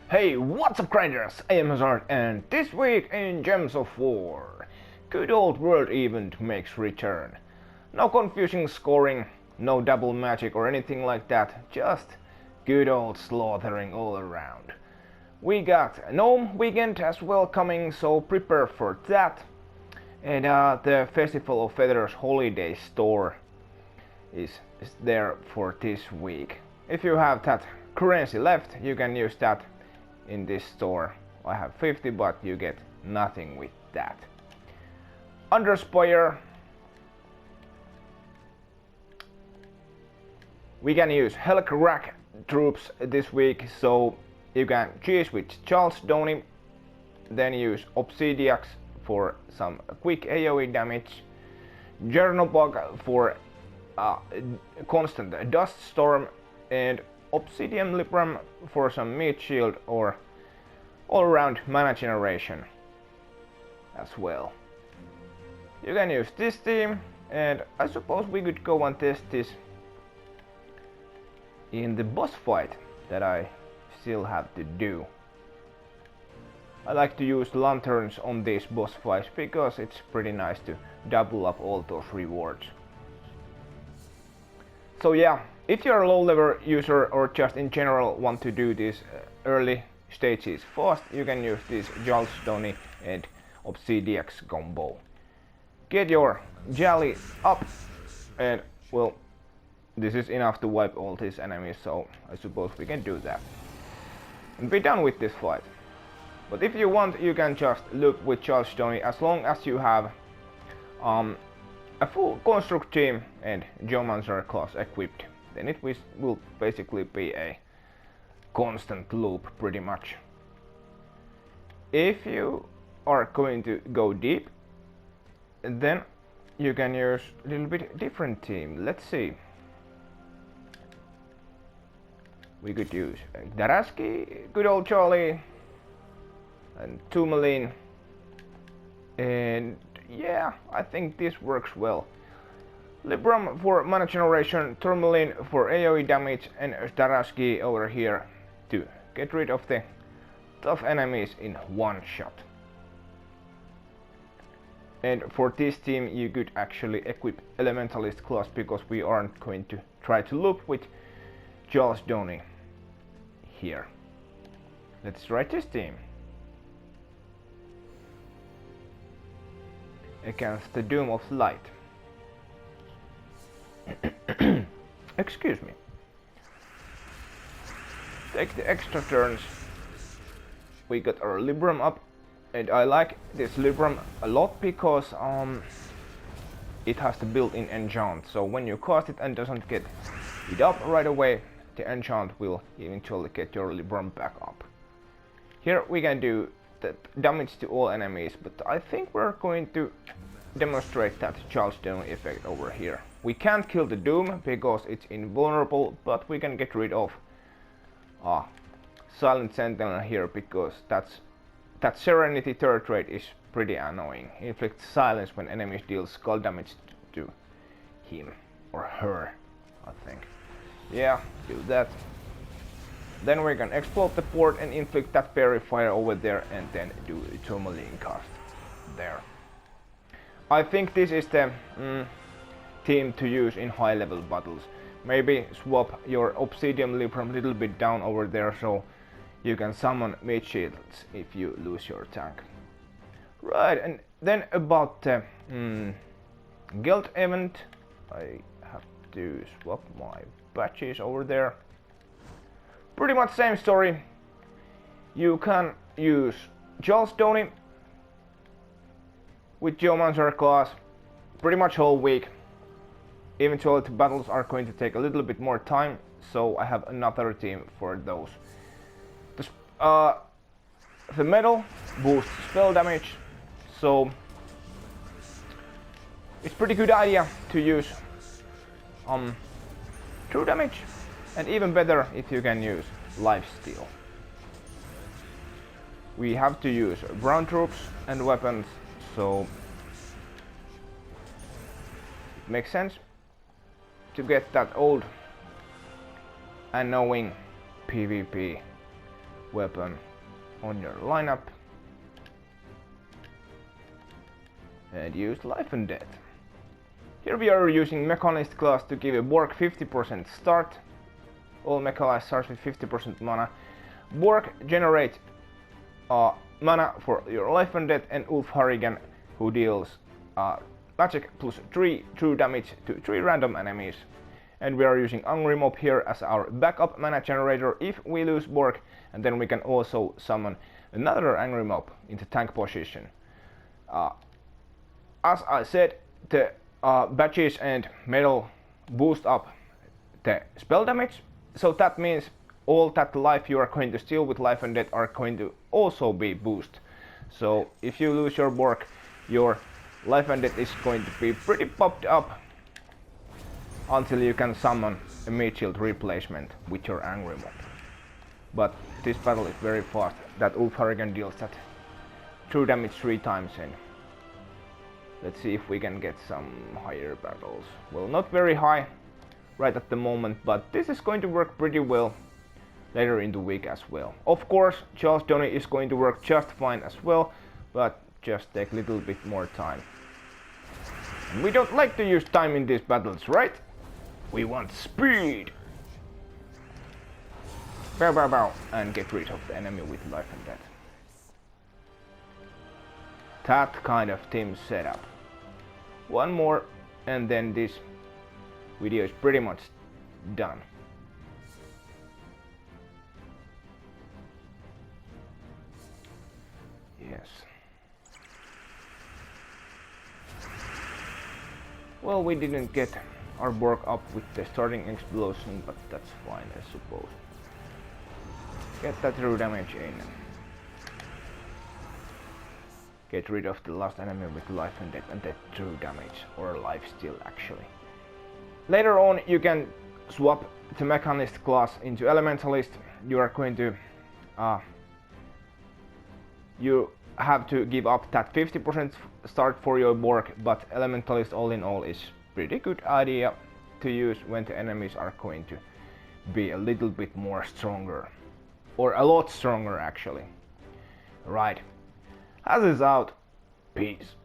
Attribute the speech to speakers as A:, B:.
A: Hey, what's up grinders? I am Hazard and this week in Gems of War, good old world event makes return. No confusing scoring, no double magic or anything like that, just good old slaughtering all around. We got Gnome weekend as well coming, so prepare for that. And the Festival of Feathers holiday store is there for this week. If you have that currency left, you can use that in this store. I have 50, but you get nothing with that. Underspire, we can use Hellcrag troops this week, so you can choose with Charles Downey, then use Obsidiax for some quick AoE damage, Jernobog for constant dust storm, and Obsidian Libram for some meat shield or all-around mana generation as well. You can use this team, and I suppose we could go and test this in the boss fight that I still have to do. I like to use lanterns on these boss fights because it's pretty nice to double up all those rewards. So yeah, if you're a low level user or just in general want to do these early stages fast, you can use this Jalstone and Obsidiax combo. Get your Jali up, and well, this is enough to wipe all these enemies, so I suppose we can do that and be done with this fight. But if you want, you can just loop with Jalstone as long as you have a full construct team and Geomancer class equipped. Then it will basically be a constant loop pretty much. If you are going to go deep, then you can use a little bit different team. Let's see. We could use Daraski, good old Charlie, and Tourmaline, and yeah, I think this works well. Libram for mana generation, Tourmaline for AoE damage, and Daraski over here to get rid of the tough enemies in one shot. And for this team you could actually equip Elementalist class because we aren't going to try to loop with Charles Downey here. Let's try this team against the Doom of Light. Excuse me. Take the extra turns. We got our Libram up, and I like this Libram a lot because it has the built-in enchant. So when you cast it and doesn't get it up right away, the enchant will eventually get your Libram back up. Here we can do the damage to all enemies, but I think we're going to demonstrate that Charleston effect over here. We can't kill the Doom because it's invulnerable, but we can get rid of Silent Sentinel here because that Serenity third trait is pretty annoying. Inflicts silence when enemies deal skull damage to him or her, I think. Yeah, do that. Then we can explode the port and inflict that fairy fire over there and then do a Tourmaline cast there. I think this is the team to use in high level battles. Maybe swap your Obsidian Libram a little bit down over there so you can summon meat shields if you lose your tank. Right, and then about the guild event, I have to swap my patches over there. Pretty much same story. You can use Charles Downey with Geomancer class pretty much whole week. Eventually the battles are going to take a little bit more time, so I have another team for those. The metal boosts spell damage, so it's pretty good idea to use true damage, and even better if you can use lifesteal. We have to use ground troops and weapons, so it makes sense to get that old annoying PvP weapon on your lineup and use life and death. Here we are using Mechanist class to give a Borg 50% start. All Mechanist starts with 50% mana. Borg generate mana for your life and death, and Ulf Harrigan, who deals magic plus 3 true damage to 3 random enemies. And we are using Angry Mob here as our backup mana generator if we lose Borg, and then we can also summon another Angry Mob into tank position. As I said, the badges and medal boost up the spell damage, so that means all that life you are going to steal with life and death are going to also be boosted. So if you lose your Borg, your life and death is going to be pretty popped up until you can summon a meat shield replacement with your Angry Mob. But this battle is very fast. That Ulf Harrigan deals that true damage 3 times in. Let's see if we can get some higher battles. Well, not very high right at the moment, but this is going to work pretty well later in the week as well. Of course, Charles Donny is going to work just fine as well, but just take a little bit more time. And we don't like to use time in these battles, right? We want speed! Bow bow bow, and get rid of the enemy with life and death. That kind of team setup. One more, and then this video is pretty much done. Yes. Well, we didn't get our Borg up with the starting explosion, but that's fine, I suppose. Get that true damage in. Get rid of the last enemy with life and death and that true damage, or life steal actually. Later on you can swap the Mechanist class into Elementalist. You are going to you have to give up that 50% start for your Borg, but Elementalist all in all is pretty good idea to use when the enemies are going to be a little bit more stronger, or a lot stronger actually. Right, as is out, peace.